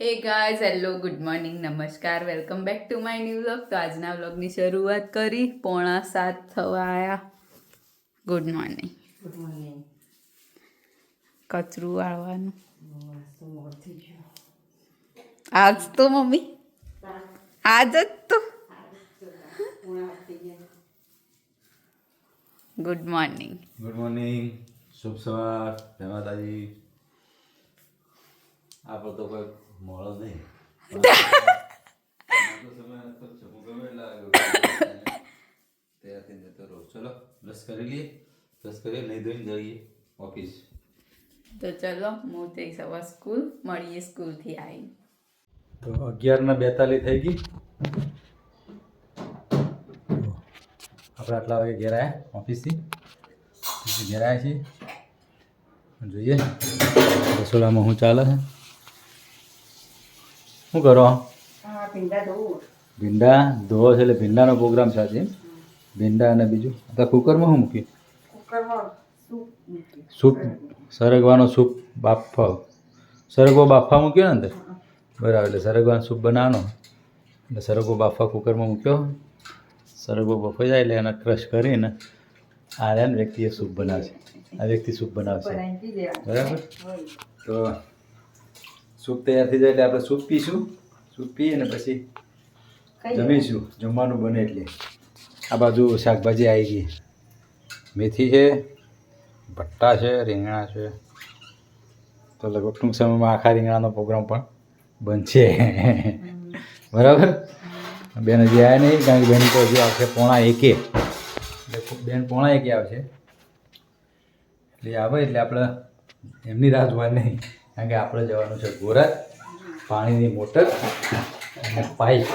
હે guys hello good morning નમસ્કાર welcome back to my new vlog. તો આજના વ્લોગની શરૂઆત કરી 6:45 થવા આવ્યા. Good morning. Good morning. કચરું વાળવાનું તો મોડ થઈ ગયો. આજ તો મમ્મી આજ જ તો ગુડ મોર્નિંગ. ગુડ મોર્નિંગ, શુભ સવાર, જય માતાજી. આપણો તો કોઈ મોડો નહીં. તૈયાર જતો રહો. ચલો બ્રશ કરી લઈએ, બ્રશ કરી નહીં ધોઈને જઈએ ઓફિસ. તો ચલો હું જઈશ હવે સ્કૂલ. મળીએ સ્કૂલથી આવી. તો 11:42 થઈ ગઈ. આપણે આટલા વાગે ઘેર આવ્યા ઓફિસથી. ઘેર આવ્યા છીએ. જોઈએ રસોડામાં શું ચાલે છે. શું કરો? ભીંડા ધોવો છે એટલે ભીંડાનો પ્રોગ્રામ છે આજે. ભીંડા અને બીજું અત્યારે કુકરમાં શું મૂક્યું? સૂપ, સરગવાનો સૂપ બાફા, સરગવો બાફા મૂક્યો ને અંદર બરાબર. એટલે સરગવાનો સૂપ બનાવવાનો એટલે સરગવો બાફા કુકરમાં મૂક્યો. સરગવો બફાઈ જાય એટલે એને ક્રશ કરીને આ રહ્યા વ્યક્તિએ સૂપ બનાવશે. આ વ્યક્તિ સૂપ બનાવશે બરાબર. તો સૂપ તૈયાર થઈ જાય એટલે આપણે સૂપ પીશું. સૂપ પીએ ને પછી જમીશું. જમવાનું બને એટલે આ બાજુ શાકભાજી આવી ગઈ. મેથી છે, ભટ્ટા છે, રીંગણા છે. તો લગભગ ટૂંક સમયમાં આખા રીંગણાનો પ્રોગ્રામ પણ બનશે બરાબર. બેન હજી આવ્યા નહીં કારણ કે બેન તો હજી આવશે 1:45. એટલે બેન 1:45 આવશે. એટલે આવે એટલે આપણે એમની રાહ જોવાની નહીં કારણ કે આપણે જવાનું છે ગોરાજ. પાણીની મોટર અને પાઇપ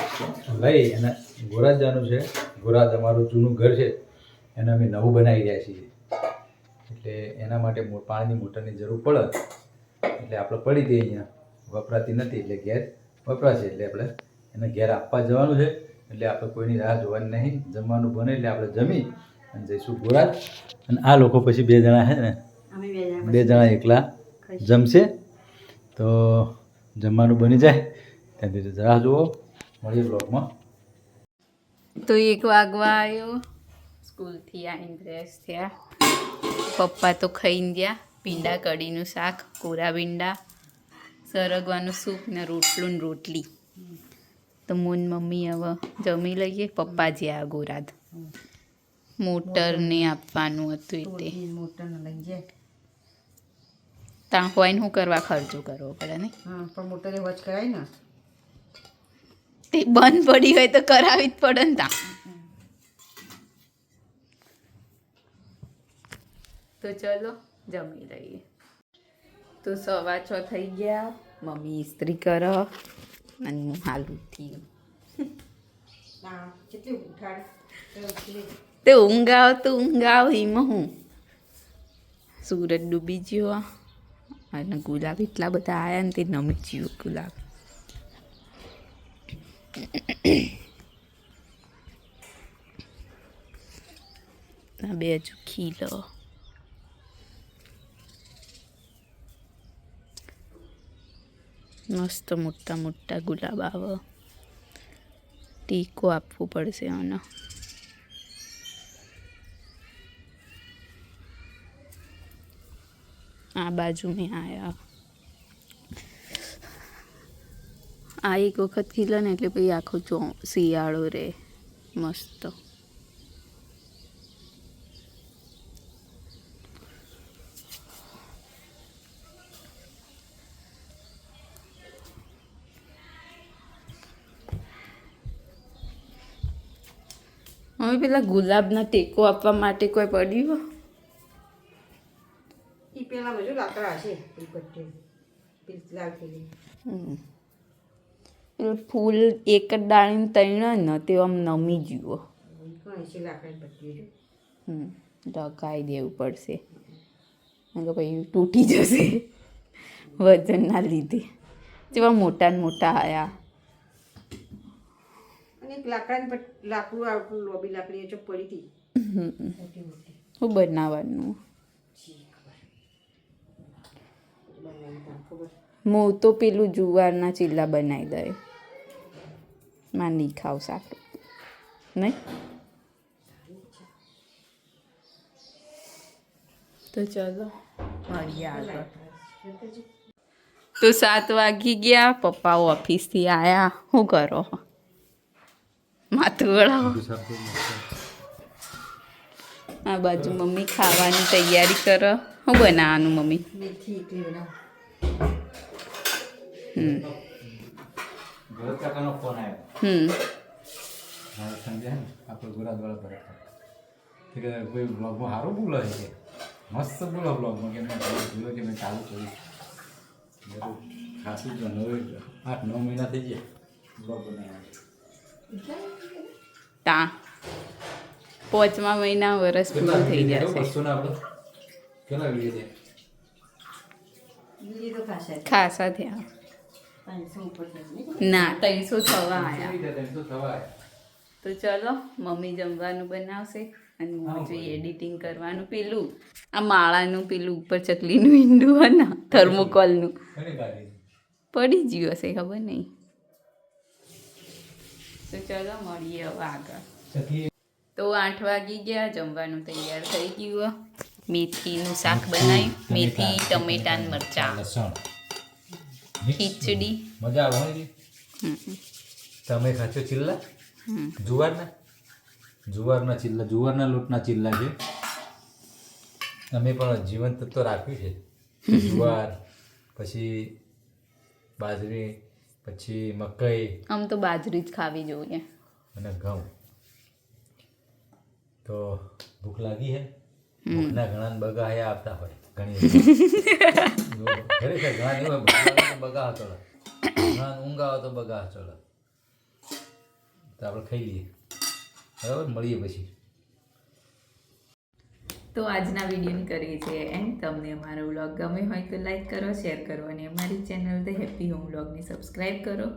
લઈ અને ગોરાજ જવાનું છે. ગોરાજ અમારું જૂનું ઘર છે એને અમે નવું બનાવી રહ્યા છીએ. એટલે એના માટે પાણીની મોટરની જરૂર પડે. એટલે આપણે પડી હતી અહીંયા વપરાતી નથી એટલે ઘેર વપરાશે. એટલે આપણે એને ઘેર આપવા જવાનું છે. એટલે આપણે કોઈની રાહ જોવાની નહીં. જમવાનું બને એટલે આપણે જમી અને જઈશું ગોરાજ. અને આ લોકો પછી 2 જણા છે ને 2 જણા એકલા જમશે. તો જમવાનું બની જાય ત્યાં સુધી રાહ જુઓ. મળીએ બ્લોગમાં. તો 1 વાગવા આવ્યો. સ્કૂલથી આવીને ફ્રેશ થયા. પપ્પા તો ખાઈને ગયા. ભીંડા કઢીનું શાક, કોરા ભીંડા, સરગવાનું સૂપ ને રોટલું ને રોટલી. તો મૂન મમ્મી હવે જમી લઈએ. પપ્પા જ્યાં ગોરાદ મોટરને આપવાનું હતું એટલે ત્યાં હોય ને શું કરવા ખર્ચો કરવો પડે ને. પણ મોટરે વચ કરાય ને તે બંધ પડી હોય તો કરાવી જ પડે ને ત્યાં. તો ચલો જમી લઈએ. તો 6:15 થઈ ગયા. મમ્મી ઇસ્ત્રી કરો અને હું હાલ ઉઠી. કેટલી ઉઠાડ તે ઊંઘ આવ તો ઊંઘ આવ. એમાં હું સૂરજ ડૂબી ગયો અને ગુલાબ એટલા બધા આવ્યા ને તે નમી ગયું ગુલાબ. આ 2 હજુ ખીલો. મસ્ત મોટા મોટા ગુલાબ આવે. ટીકો આપવું પડશે આનો. આ બાજુ મેં આવ્યા. આ એક વખત ખીલે ને એટલે પછી આખો શિયાળો રહે મસ્ત. મમ્મી પેલા ગુલાબના ટેકો આપવા માટે કોઈ પડ્યું? એ પેલા બધું લાકડા હશે. પેલું ફૂલ એક જ ડાળીને તૈણ ને તે આમ નમી જુઓ. લગાવી દેવું પડશે કારણ કે પછી તૂટી જશે વજનના લીધે. જેવા મોટા ને મોટા આયા. અને એક લાકડાની લાકડું આવતું લોબી લાકડી એ પડી હતી. શું બનાવવાનું? ખબર. હું તો પેલું જુવારના ચીલા બનાવી દે માં નહીં ખાવ શાક નહીં તો ચલો મળીએ આગળ. તો 7 વાગી ગયા, પપ્પા ઓફિસથી આવ્યા. શું કરો? માથું વળાવો. આ બાજુ મમ્મી ખાવાની તૈયારી કરો. શું બનાવવાનું મમ્મી? મેથી એકલી બનાવ. ભરત કાકાનો ફોન આવ્યો. મારે સમજ્યા ને આપણે ગુરાદવાળા ભરત કે કોઈ બ્લોગમાં સારું બોલો છે મસ્ત બોલો બ્લોગમાં કે મેં બોલો કે મેં ચાલુ કર્યું ખાસું જ 8-9 મહિના થઈ ગયા બ્લોગ બનાવ્યા. તા 5મા મહિના વરસ પૂરું થઈ જશે. વસ્તુના આપણે કેટલા વિડીયો છે? બીજી તો ખાસા છે. ખાસા થયા 500 ઉપર થશે. ના 300 થવા આવ્યા. 300 થવા આવ્યા. તો ચલો મમ્મી જમવાનું બનાવશે અને હું જોઈએ એડિટિંગ કરવાનું. પેલું આ માળાનું પેલું ઉપર ચકલીનું ઈંડું હોય ને થર્મોકોલનું ઘણી ગાડી પડી ગયું હશે ખબર નહીં. તો ચલો મળીએ હવે આગળ. ચકલી તો 8 વાગી ગયા, જમવાનું તૈયાર થઈ ગયું. મેથીનું શાક બનાવ્યું, મેથી ટમેટા ને મરચાં, લસણ ખીચડી. મજા આવે. તમે ખાચો ચિલ્લા જુવારના ચિલ્લા, જુવારના લોટના ચિલ્લા છે. અમે પણ જીવંત તો રાખ્યું છે. જુવાર પછી બાજરી પછી મકઈ આમ તો બાજરી જ ખાવી જોઈએ. અને ઘઉં. તો ભૂખ લાગી છે. ભૂખના ઘણા બગા હયા આપતા હોય ઘણી ખરેખર ઘણા નહીં હોય. ભૂખ લાગે તો બગા ચલો, ઘણા ઊંઘ આવે તો બગા ચલો. તો આપણે ખાઈ લઈએ. બરાબર, મળીએ પછી. તો આજના વિડીયોની કરીએ છીએ એન્ડ. તમને અમારો વ્લોગ ગમે હોય તો લાઈક કરો, શેર કરો અને અમારી ચેનલ ધ હેપી હોમ વ્લોગને સબસ્ક્રાઈબ કરો.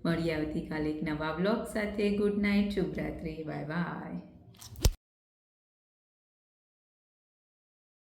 મળીએ આવતીકાલે એક નવા વ્લોગ સાથે. ગુડ નાઇટ, શુભરાત્રી, બાય બાય.